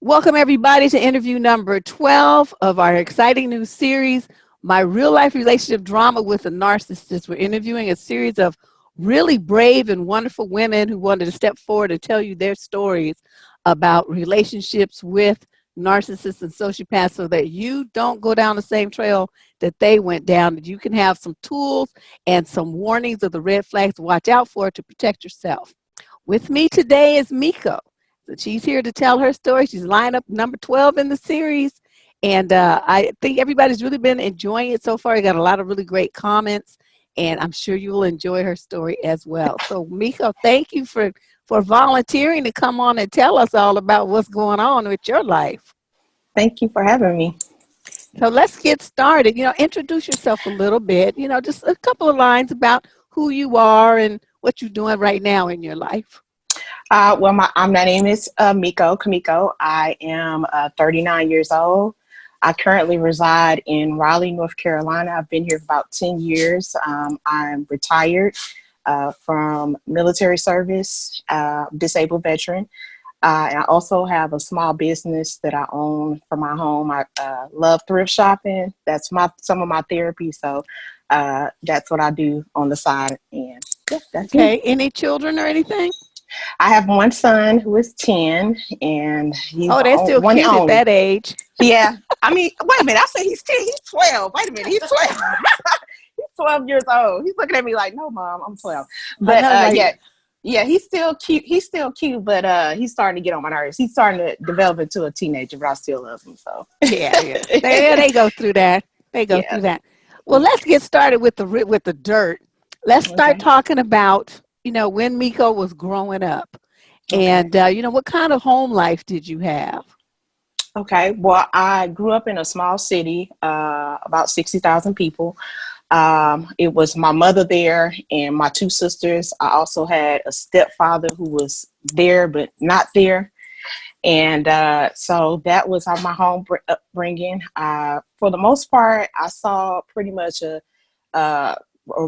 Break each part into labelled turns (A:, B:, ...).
A: Welcome everybody to interview number 12 of our exciting new series, My Real Life Relationship Drama with a Narcissist. We're interviewing a series of really brave and wonderful women who wanted to step forward and tell you their stories about relationships with narcissists and sociopaths so that you don't go down the same trail that they went down, that you can have some tools and some warnings of the red flags to watch out for to protect yourself. With me today is Meko. So she's here to tell her story. She's lined up number 12 in the series. And I think everybody's really been enjoying it so far. You got a lot of really great comments, and I'm sure you will enjoy her story as well. So Meko, thank you for volunteering to come on and tell us all about what's going on with your life.
B: Thank you for having me.
A: So let's get started. Introduce yourself a little bit, just a couple of lines about who you are and what you're doing right now in your life.
B: My name is Meko Kamiko. I am 39 years old. I currently reside in Raleigh, North Carolina. I've been here for about 10 years. I'm retired from military service, disabled veteran. And I also have a small business that I own for my home. I love thrift shopping. That's some of my therapy. So that's what I do on the side. And yeah, that's
A: okay.
B: me.
A: Any children or anything?
B: I have one son who is 10, and he's
A: they're still
B: one
A: cute at that age.
B: Yeah. I mean, wait a minute. I said he's 10. He's 12. Wait a minute. He's 12. He's 12 years old. He's looking at me like, no, Mom, I'm 12. But yeah, he's still cute. He's still cute, but he's starting to get on my nerves. He's starting to develop into a teenager, but I still love him. So
A: yeah. They go through that. Through that. Well, let's get started with the dirt. Let's start talking about when Meko was growing up, and what kind of home life did you have?
B: Okay, well, I grew up in a small city, about 60,000 people. It was my mother there and my two sisters. I also had a stepfather who was there but not there. And so that was my home upbringing. For the most part, I saw pretty much a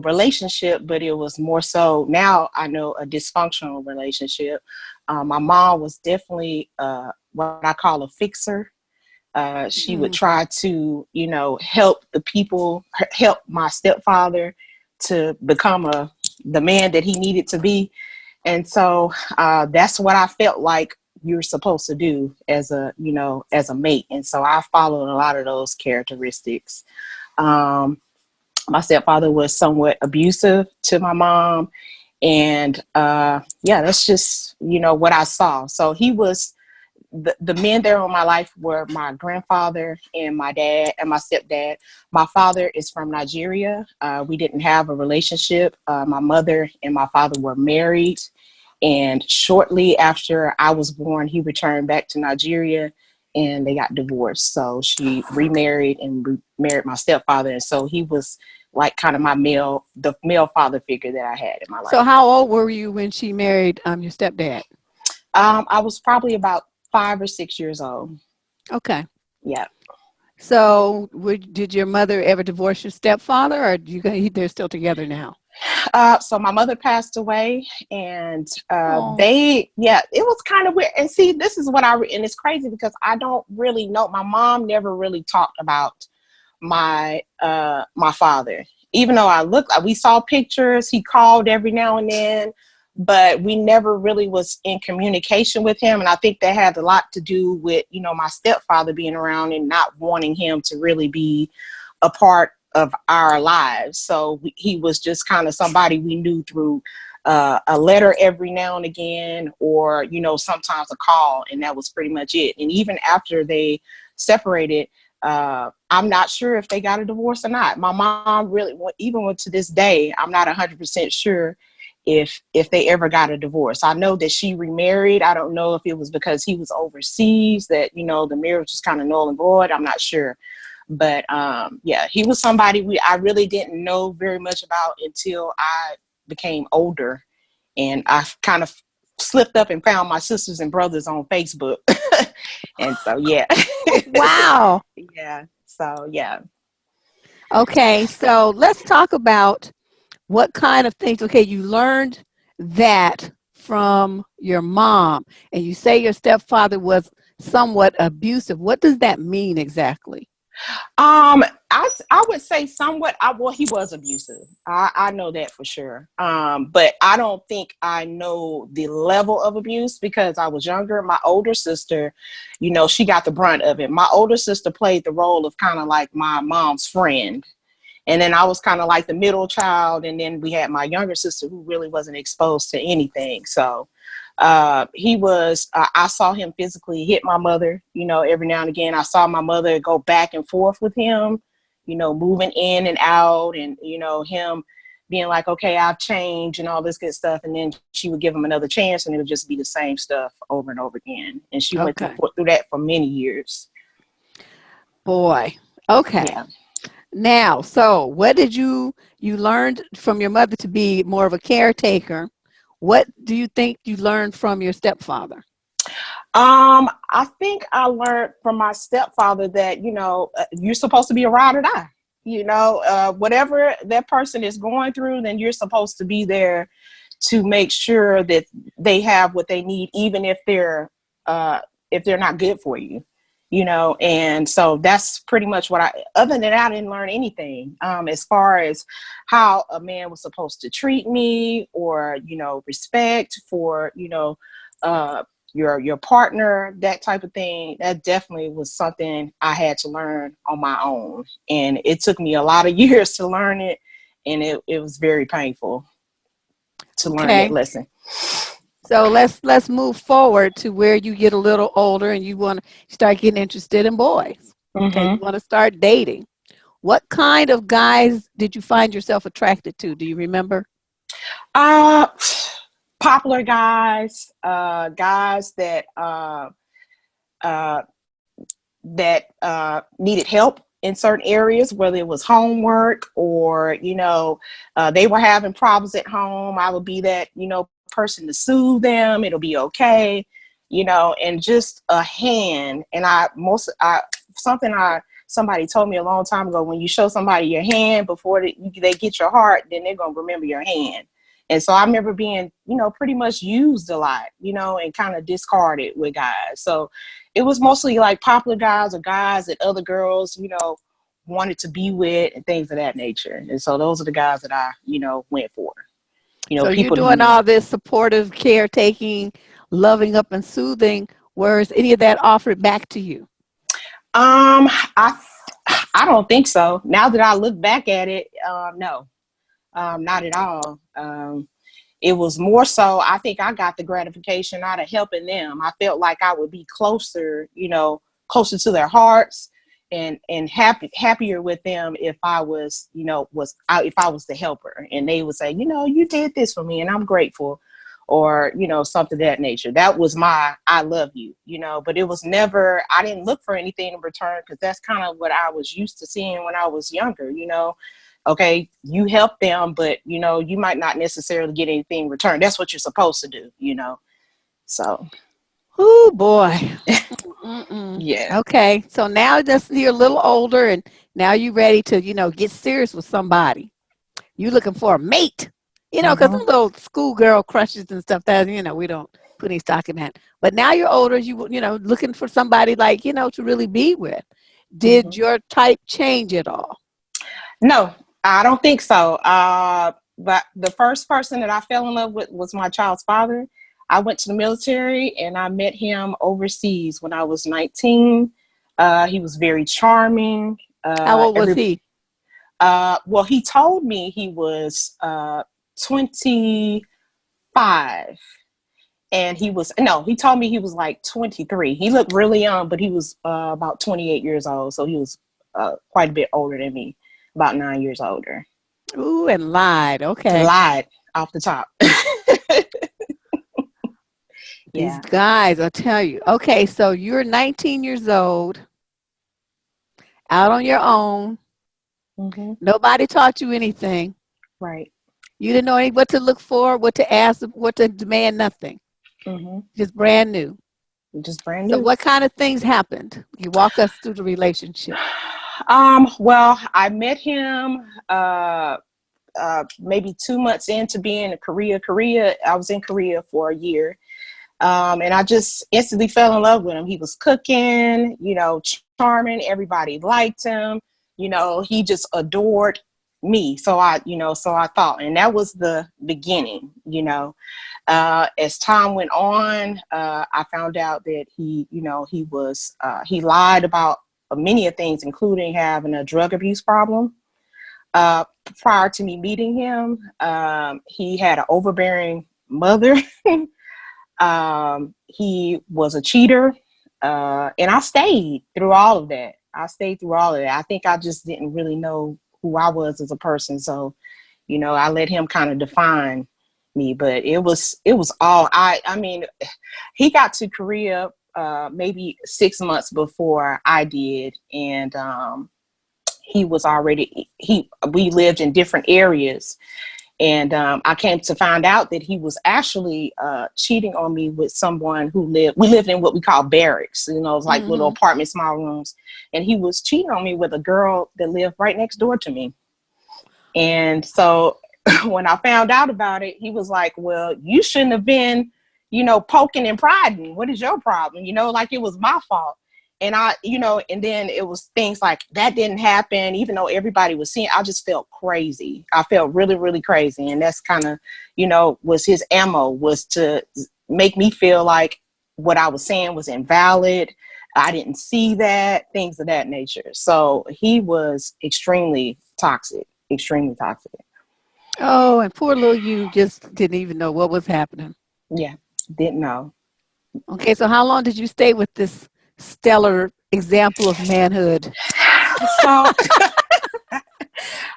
B: relationship, but it was more so, now I know, a dysfunctional relationship. My mom was definitely what I call a fixer. She would try to, help the people, help my stepfather to become the man that he needed to be. And so that's what I felt like you're supposed to do as a mate. And so I followed a lot of those characteristics. My stepfather was somewhat abusive to my mom. And that's just, what I saw. So he was, the men there in my life were my grandfather and my dad and my stepdad. My father is from Nigeria. We didn't have a relationship. My mother and my father were married. And shortly after I was born, he returned back to Nigeria and they got divorced. So she remarried and married my stepfather. And so he was like kind of the male father figure that I had in my life.
A: So how old were you when she married your stepdad?
B: I was probably about 5 or 6 years old.
A: Okay.
B: Yeah.
A: So did your mother ever divorce your stepfather, or they're still together now?
B: So my mother passed away, and it was kind of weird. And see, this is what and it's crazy because I don't really know. My mom never really talked about my father, even though we saw pictures. He called every now and then, but we never really was in communication with him. And I think that had a lot to do with, my stepfather being around and not wanting him to really be a part of our lives. So he was just kind of somebody we knew through a letter every now and again, or, sometimes a call, and that was pretty much it. And even after they separated, I'm not sure if they got a divorce or not. My mom really, even to this day, I'm not 100% sure if they ever got a divorce. I know that she remarried. I don't know if it was because he was overseas that, the marriage was kind of null and void. I'm not sure. But he was somebody I really didn't know very much about until I became older. And I kind of slipped up and found my sisters and brothers on Facebook. And so, yeah.
A: Wow.
B: Yeah. So, yeah.
A: Okay. So let's talk about what kind of things. Okay. You learned that from your mom, and you say your stepfather was somewhat abusive. What does that mean exactly?
B: I would say somewhat. Well, he was abusive. I know that for sure. But I don't think I know the level of abuse because I was younger. My older sister, she got the brunt of it. My older sister played the role of kind of like my mom's friend. And then I was kind of like the middle child. And then we had my younger sister who really wasn't exposed to anything. So I saw him physically hit my mother, every now and again. I saw my mother go back and forth with him, moving in and out and, him being like, okay, I've changed and all this good stuff. And then she would give him another chance and it would just be the same stuff over and over again. And she went
A: Okay.
B: through that for many years.
A: Boy. Okay.
B: Yeah.
A: Now, so what did you learned from your mother to be more of a caretaker? What do you think you learned from your stepfather?
B: I think I learned from my stepfather that, you're supposed to be a ride or die. Whatever that person is going through, then you're supposed to be there to make sure that they have what they need, even if they're not good for you. And so that's pretty much other than that, I didn't learn anything as far as how a man was supposed to treat me or, respect for, your partner, that type of thing. That definitely was something I had to learn on my own. And it took me a lot of years to learn it. And it was very painful to learn that lesson.
A: So let's move forward to where you get a little older and you want to start getting interested in boys. Okay, you want to start dating. What kind of guys did you find yourself attracted to? Do you remember?
B: Popular guys, guys that needed help in certain areas, whether it was homework or they were having problems at home. I would be that person to soothe them. It'll be okay, and just a hand. And somebody told me a long time ago, when you show somebody your hand before they get your heart, then they're gonna remember your hand. And so I remember being, pretty much used a lot, and kind of discarded with guys. So it was mostly like popular guys or guys that other girls, wanted to be with and things of that nature. And so those are the guys that I, went for.
A: So you're doing all this supportive, caretaking, loving up and soothing. Where's any of that offered back to you?
B: I don't think so. Now that I look back at it, no, not at all. It was more so, I think I got the gratification out of helping them. I felt like I would be closer, closer to their hearts and happier with them if I was, if I was the helper and they would say, you did this for me and I'm grateful, or, something of that nature. That was my, I love you, but it was never, I didn't look for anything in return because that's kind of what I was used to seeing when I was younger, Okay, you help them, but you might not necessarily get anything in return. That's what you're supposed to do, So.
A: Oh boy.
B: Yeah.
A: Okay, so now you're a little older, and now you're ready to get serious with somebody. You're looking for a mate, because some little schoolgirl crushes and stuff that we don't put any stock in that. But now you're older, looking for somebody like to really be with. Did your type change at all?
B: No, I don't think so. But the first person that I fell in love with was my child's father. I went to the military and I met him overseas when I was 19. He was very charming.
A: How old was he?
B: Well, he told me he was 25. And he told me he was like 23. He looked really young, but he was about 28 years old. So he was quite a bit older than me, about 9 years older.
A: Ooh, and lied. Okay.
B: Lied off the top.
A: These guys, I'll tell you. Okay, so you're 19 years old, out on your own. Nobody taught you anything.
B: Right.
A: You didn't know what to look for, what to ask, what to demand, nothing. Just brand new.
B: Just brand new.
A: So what kind of things happened? You walk us through the relationship.
B: Well, I met him maybe 2 months into being in Korea. I was in Korea for a year. And I just instantly fell in love with him. He was cooking, charming. Everybody liked him. He just adored me. So I thought, and that was the beginning. As time went on, I found out that he lied about many of things, including having a drug abuse problem. Prior to me meeting him, he had an overbearing mother. He was a cheater, and I stayed through all of that. I think I just didn't really know who I was as a person. So, I let him kind of define me, but it was all, I mean, he got to Korea, maybe 6 months before I did. And, we lived in different areas. And I came to find out that he was actually cheating on me with someone we lived in what we call barracks, it's like little apartments, small rooms. And he was cheating on me with a girl that lived right next door to me. And so when I found out about it, he was like, well, you shouldn't have been, poking and prodding. What is your problem? Like it was my fault. And and then it was things like that didn't happen, even though everybody was seeing. I just felt crazy. I felt really, really crazy. And that's kind of, was his ammo, was to make me feel like what I was saying was invalid. I didn't see that, things of that nature. So he was extremely toxic, extremely toxic.
A: Oh, and poor little you just didn't even know what was happening.
B: Yeah, didn't know.
A: Okay, so how long did you stay with this stellar example of manhood?
B: So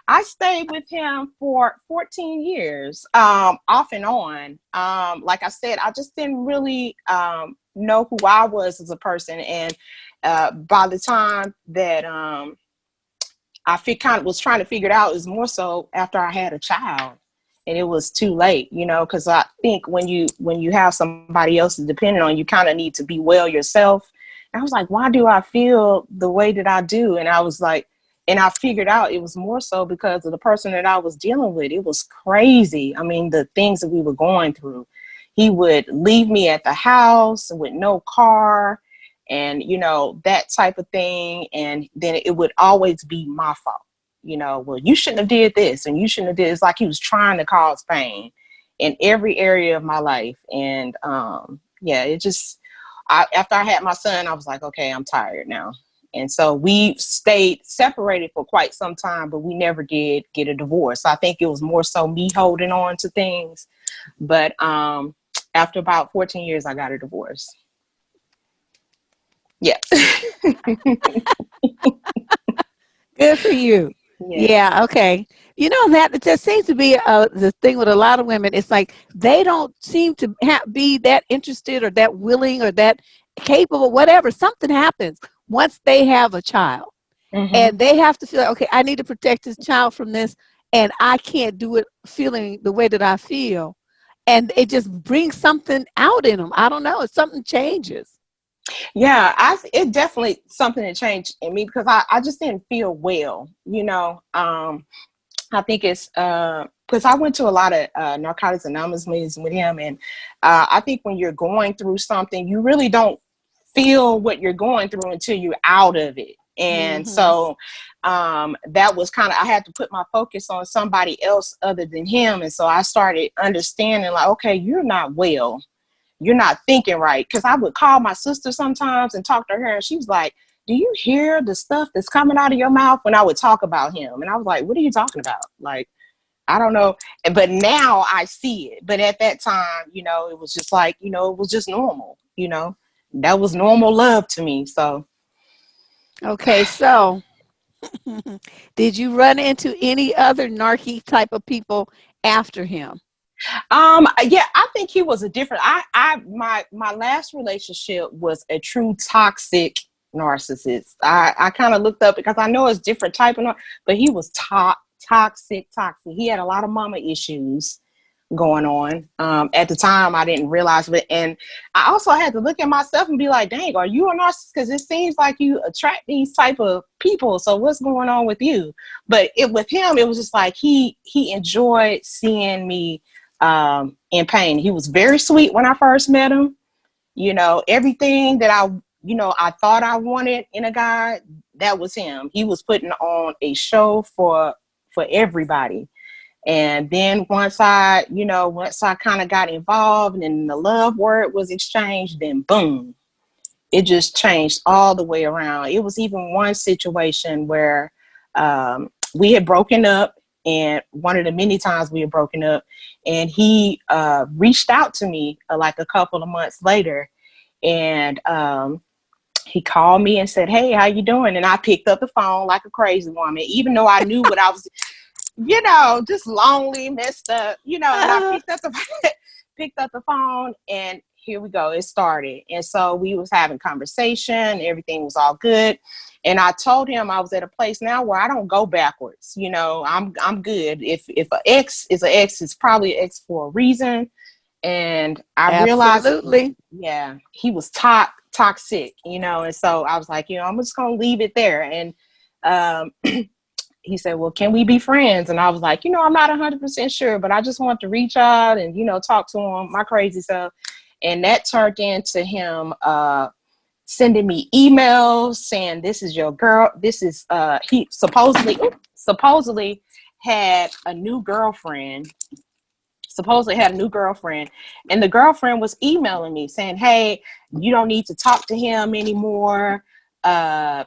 B: I stayed with him for 14 years, off and on. Like I said, I just didn't really know who I was as a person. And by the time that I was trying to figure it out, it was more so after I had a child. And it was too late, because I think when you have somebody else depending on you, kind of need to be well yourself. And I was like, why do I feel the way that I do? And I was like, and I figured out it was more so because of the person that I was dealing with. It was crazy. I mean, the things that we were going through. He would leave me at the house with no car and, that type of thing. And then it would always be my fault. Well, you shouldn't have did this and you shouldn't have did. It's like he was trying to cause pain in every area of my life. And after I had my son, I was like, okay, I'm tired now. And so we stayed separated for quite some time, but we never did get a divorce. I think it was more so me holding on to things. But after about 14 years, I got a divorce. Yeah.
A: Good for you. Yeah. Okay. That there seems to be the thing with a lot of women. It's like they don't seem to be that interested or that willing or that capable, whatever. Something happens once they have a child and they have to feel like, okay, I need to protect this child from this and I can't do it feeling the way that I feel. And it just brings something out in them. I don't know. Something changes.
B: Yeah, it definitely something that changed in me because I just didn't feel well, I think it's because I went to a lot of Narcotics Anonymous meetings with him. And I think when you're going through something, you really don't feel what you're going through until you're out of it. And so that was kind of, I had to put my focus on somebody else other than him. And so I started understanding like, okay, you're not well. You're not thinking right. Because I would call my sister sometimes and talk to her. And she was like, do you hear the stuff that's coming out of your mouth when I would talk about him? And I was like, what are you talking about? Like, I don't know. But now I see it. But at that time, it was just like, it was just normal, that was normal love to me. So.
A: Okay. So did you run into any other narky type of people after him?
B: Yeah, I think he was a different, my last relationship was a true toxic narcissist. I kind of looked up because I know it's different type of, but he was toxic. He had a lot of mama issues going on. At the time, I didn't realize it. And I also had to look at myself and be like, dang, are you a narcissist? Because it seems like you attract these type of people. So what's going on with you? But with him, it was just like he enjoyed seeing me in pain. He was very sweet when I first met him. Everything that I thought I wanted in a guy, that was him. He was putting on a show for everybody. And then once I kind of got involved and the love word was exchanged, then boom, it just changed all the way around. It was even one situation where we had broken up, and one of the many times we had broken up, and he reached out to me like a couple of months later, and he called me and said, "Hey, how you doing?" And I picked up the phone like a crazy woman, even though I knew what I was, just lonely, messed up, and I picked up the phone, and here we go. It started. And so we was having conversation. Everything was all good. And I told him I was at a place now where I don't go backwards. I'm good. If an ex is an ex, it's probably an ex for a reason. And I realized, yeah, he was toxic, and so I was like, I'm just going to leave it there. And he said, well, can we be friends? And I was like, I'm not 100% sure, but I just want to reach out and, talk to him, my crazy self. And that turned into him sending me emails saying, this is your girl. This is, he supposedly had a new girlfriend. And the girlfriend was emailing me saying, hey, you don't need to talk to him anymore. I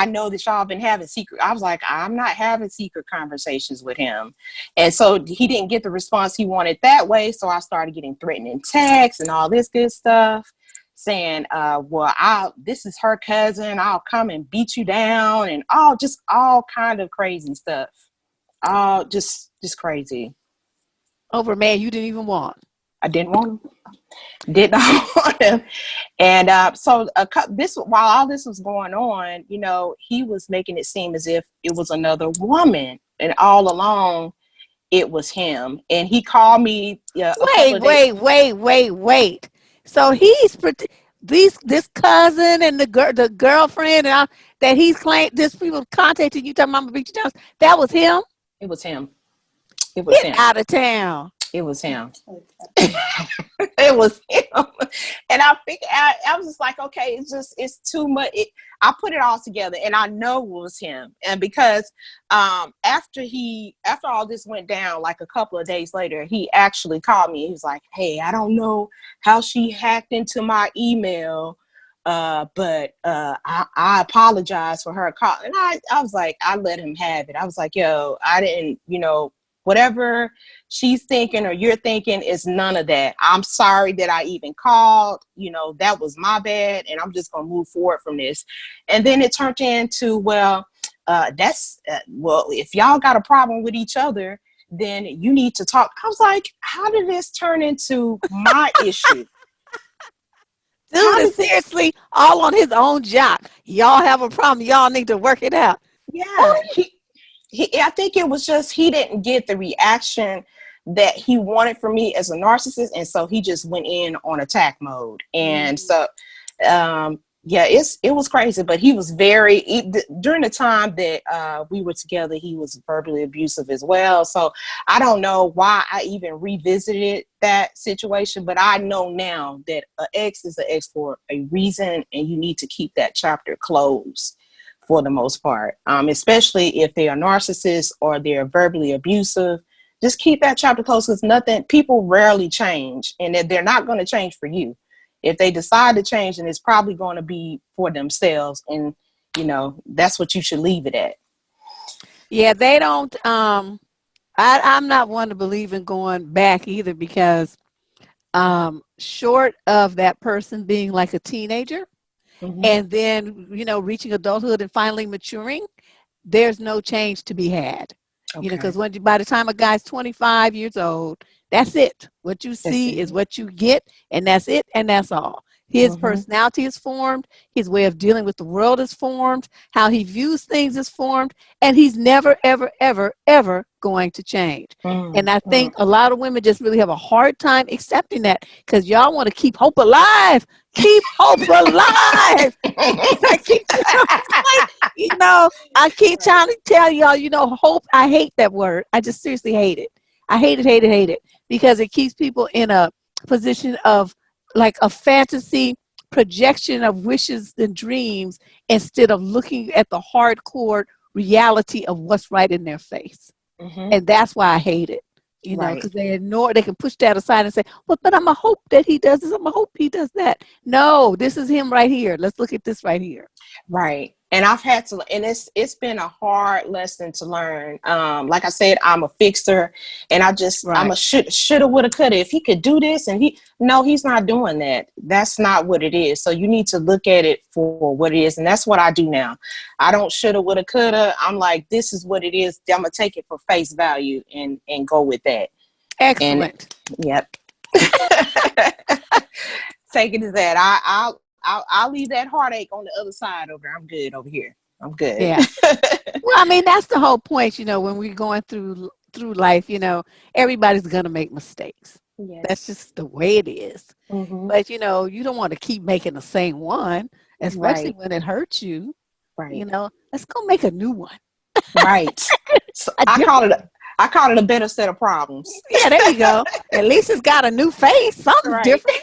B: know that y'all been having secret. I was like, I'm not having secret conversations with him. And so he didn't get the response he wanted that way. So I started getting threatening texts and all this good stuff saying, this is her cousin. I'll come and beat you down, and all kind of crazy stuff. All just crazy.
A: Over a man you didn't even want.
B: I didn't want him. Did not want him. And while all this was going on, he was making it seem as if it was another woman, and all along it was him. And he called me.
A: Wait. So this cousin and the girlfriend that he's claimed, this people contacted you talking about beat you down. That was him.
B: It was him.
A: Get out of town.
B: It was him. It was him. And I was just like, okay, it's too much. I put it all together, and I know it was him. And because after all this went down, like a couple of days later, he actually called me. He was like, hey, I don't know how she hacked into my email, but I apologize for her call. And I was like, I let him have it. I was like, yo, I didn't, whatever she's thinking or you're thinking is none of that. I'm sorry that I even called. That was my bad, and I'm just gonna move forward from this. And then it turned into, if y'all got a problem with each other, then you need to talk. I was like, how did this turn into my issue?
A: Dude is seriously all on his own job. Y'all have a problem. Y'all need to work it out.
B: Yeah. I think it was just he didn't get the reaction that he wanted from me as a narcissist, and so he just went in on attack mode. And so, it was crazy. But he was during the time that we were together, he was verbally abusive as well. So I don't know why I even revisited that situation, but I know now that an ex is an ex for a reason, and you need to keep that chapter closed. For the most part, especially if they are narcissists or they're verbally abusive, just keep that chapter closed, because people rarely change, and they're not going to change for you. If they decide to change, then it's probably going to be for themselves, and that's what you should leave it at.
A: Yeah, they don't. I'm not one to believe in going back either, because short of that person being like a teenager. Mm-hmm. And then, reaching adulthood and finally maturing, there's no change to be had. Okay. Because by the time a guy's 25 years old, that's it. What you see is what you get, and that's it, and that's all. His personality is formed. His way of dealing with the world is formed. How he views things is formed. And he's never, ever, ever, ever going to change. And I think a lot of women just really have a hard time accepting that, because y'all want to keep hope alive. Keep hope alive. I keep trying to tell y'all, hope. I hate that word. I just seriously hate it. I hate it, because it keeps people in a position of like a fantasy projection of wishes and dreams instead of looking at the hardcore reality of what's right in their face.
B: Mm-hmm.
A: And that's why I hate it,
B: Right.
A: because they can push that aside and say, well, but I'm going to hope that he does this. I'm going to hope he does that. No, this is him right here. Let's look at this right here.
B: Right. And I've had to, and it's been a hard lesson to learn. Like I said, I'm a fixer, and I'm a shoulda, woulda, coulda. If he could do this, and he's not doing that. That's not what it is. So you need to look at it for what it is. And that's what I do now. I don't shoulda, woulda, coulda. I'm like, this is what it is. I'm going to take it for face value and go with that.
A: Excellent.
B: And, yep. Take it as that. I'll leave that heartache on the other side over there. I'm good over here. I'm good.
A: Yeah. Well, I mean, that's the whole point, when we're going through life, everybody's going to make mistakes.
B: Yes.
A: That's just the way it is.
B: Mm-hmm.
A: But, you don't want to keep making the same one, especially when it hurts you.
B: Right.
A: Let's go make a new one.
B: Right. So I call it a better set of problems.
A: Yeah, there you go. At least it's got a new face, something different.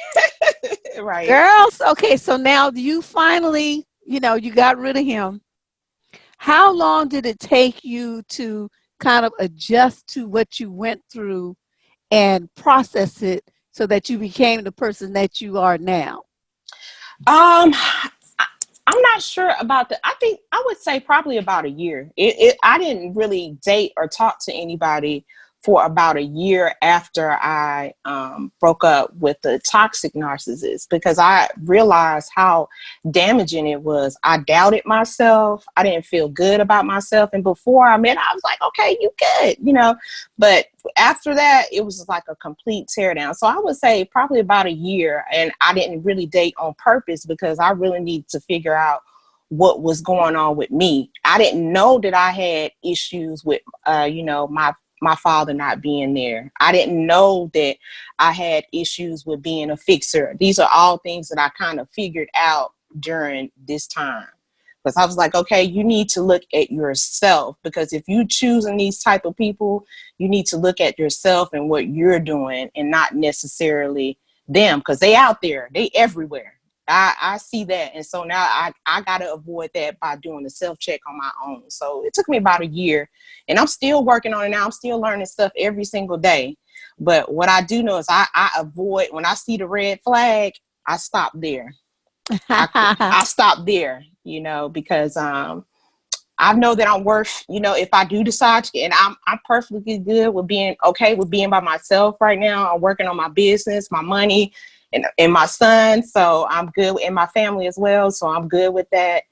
B: Right.
A: Girls, okay, so now you finally, you got rid of him. How long did it take you to kind of adjust to what you went through and process it so that you became the person that you are now?
B: I'm not sure about I think I would say probably about a year. I didn't really date or talk to anybody for about a year after I broke up with the toxic narcissist, because I realized how damaging it was. I doubted myself. I didn't feel good about myself. And before I met, I was like, okay, you good, but after that, it was like a complete teardown. So I would say probably about a year. And I didn't really date on purpose because I really needed to figure out what was going on with me. I didn't know that I had issues with, my father not being there. I didn't know that I had issues with being a fixer. These are all things that I kind of figured out during this time. Because I was like, okay, you need to look at yourself, because if you choosing these type of people, you need to look at yourself and what you're doing and not necessarily them, because they out there, they everywhere. I see that. And so now I got to avoid that by doing a self-check on my own. So it took me about a year, and I'm still working on it now. I'm still learning stuff every single day. But what I do know is I avoid, when I see the red flag, I stop there. I stop there, because I know that I'm worth, if I do decide to, and I'm perfectly good with being okay with being by myself right now. I'm working on my business, my money, and my son. So I'm good, in my family as well. So I'm good with that.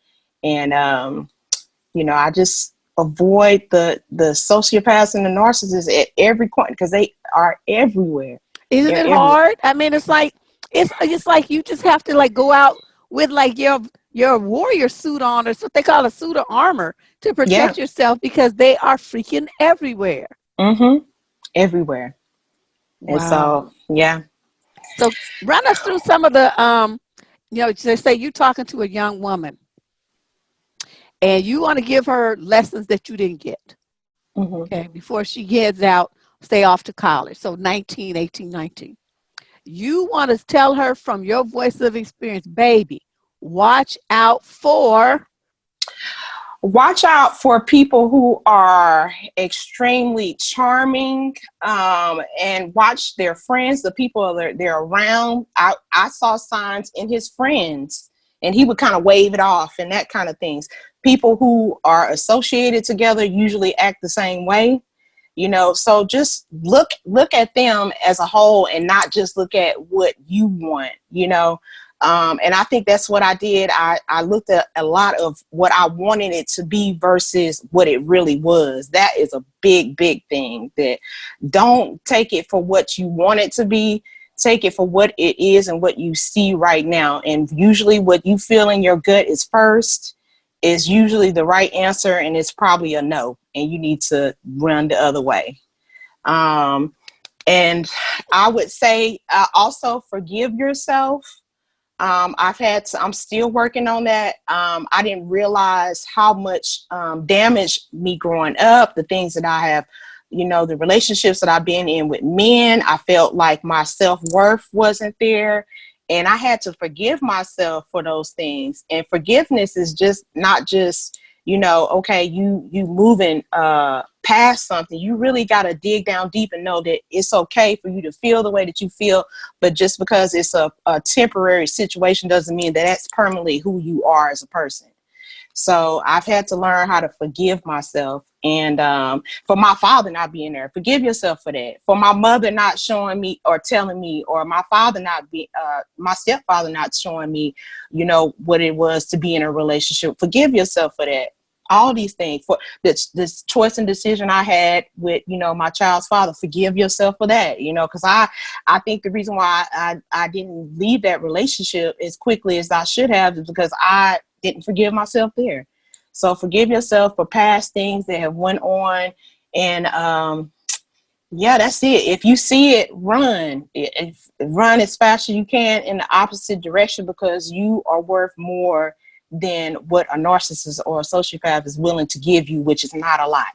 B: And, I just avoid the sociopaths and the narcissists at every point, because they are everywhere.
A: Isn't it hard? I mean, it's like you just have to go out with your warrior suit on, or what they call a suit of armor, to protect yourself, because they are freaking everywhere.
B: Mm-hmm. Everywhere.
A: Wow.
B: And so, yeah.
A: So run us through some of the, they say you're talking to a young woman and you want to give her lessons that you didn't get.
B: Mm-hmm.
A: Okay. Before she heads out, stay off to college. So 19, 18, 19. You want to tell her from your voice of experience, baby, watch out for
B: people who are extremely charming, and watch their friends, the people they're around. I saw signs in his friends, and he would kind of wave it off and that kind of things. People who are associated together usually act the same way, so just look at them as a whole and not just look at what you want, and I think that's what I did. I looked at a lot of what I wanted it to be versus what it really was. That is a big, big thing. That don't take it for what you want it to be. Take it for what it is and what you see right now. And usually what you feel in your gut is first, is usually the right answer, and it's probably a no. And you need to run the other way. And I would say also forgive yourself. I'm still working on that. I didn't realize how much damage me growing up, the things that I have, the relationships that I've been in with men. I felt like my self-worth wasn't there. And I had to forgive myself for those things. And forgiveness is just not just, okay, you moving past something. You really got to dig down deep and know that it's okay for you to feel the way that you feel. But just because it's a temporary situation doesn't mean that that's permanently who you are as a person. So I've had to learn how to forgive myself. And for my father not being there, forgive yourself for that. For my mother not showing me or telling me, or my father my stepfather not showing me, what it was to be in a relationship. Forgive yourself for that. All these things, for this choice and decision I had with, my child's father. Forgive yourself for that, because I think the reason why I didn't leave that relationship as quickly as I should have is because I didn't forgive myself there. So forgive yourself for past things that have went on. And yeah, that's it. If you see it, run. Run as fast as you can in the opposite direction, because you are worth more than what a narcissist or a sociopath is willing to give you, which is not a lot.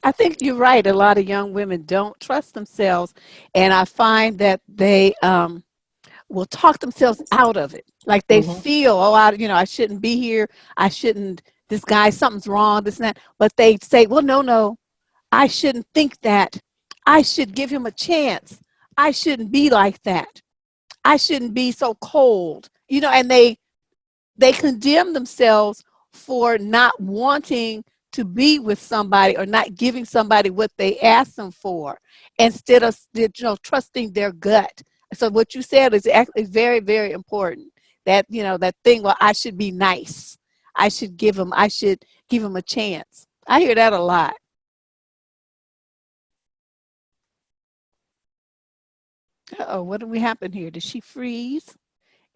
A: I think you're right. A lot of young women don't trust themselves, and I find that they will talk themselves out of it. Like they feel, I shouldn't be here. I shouldn't, this guy, something's wrong, this and that. But they say, well, no, I shouldn't think that. I should give him a chance. I shouldn't be like that. I shouldn't be so cold, and they condemn themselves for not wanting to be with somebody or not giving somebody what they asked them for, instead of trusting their gut. So what you said is actually very, very important. That that thing, well, I should be nice. I should give him a chance. I hear that a lot. Uh-oh, what did we happen here? Did she freeze?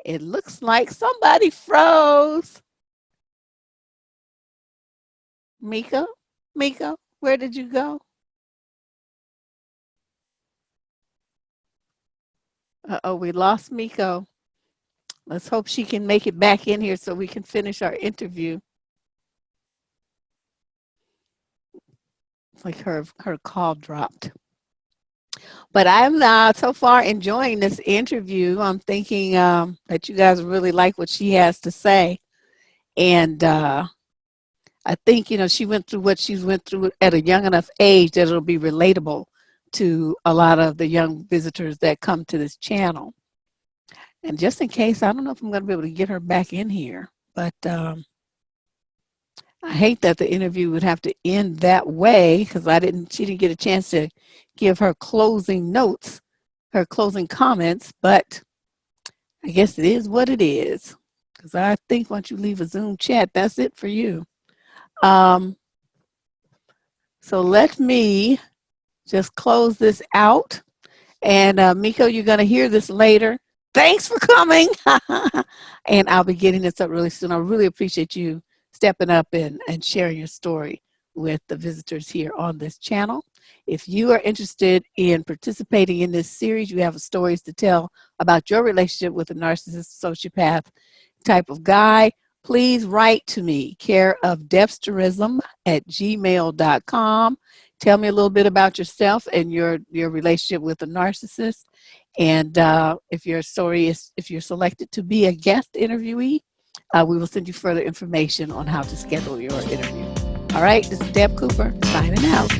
A: It looks like somebody froze. Meko, where did you go? Uh-oh, we lost Meko. Let's hope she can make it back in here so we can finish our interview. It's like her call dropped. But I'm so far enjoying this interview. I'm thinking that you guys really like what she has to say. And I think, she went through what she's went through at a young enough age that it'll be relatable to a lot of the young visitors that come to this channel. And just in case, I don't know if I'm going to be able to get her back in here, but I hate that the interview would have to end that way, because she didn't get a chance to give her closing notes, her closing comments, but I guess it is what it is. Because I think once you leave a Zoom chat, that's it for you. So let me just close this out. And Meko, you're going to hear this later. Thanks for coming. And I'll be getting this up really soon. I really appreciate you stepping up and sharing your story with the visitors here on this channel. If you are interested in participating in this series, you have stories to tell about your relationship with a narcissist, sociopath type of guy, please write to me, care of debsterism@gmail.com. Tell me a little bit about yourself and your relationship with a narcissist. And if you're selected to be a guest interviewee, we will send you further information on how to schedule your interview. All right, this is Deb Cooper signing out.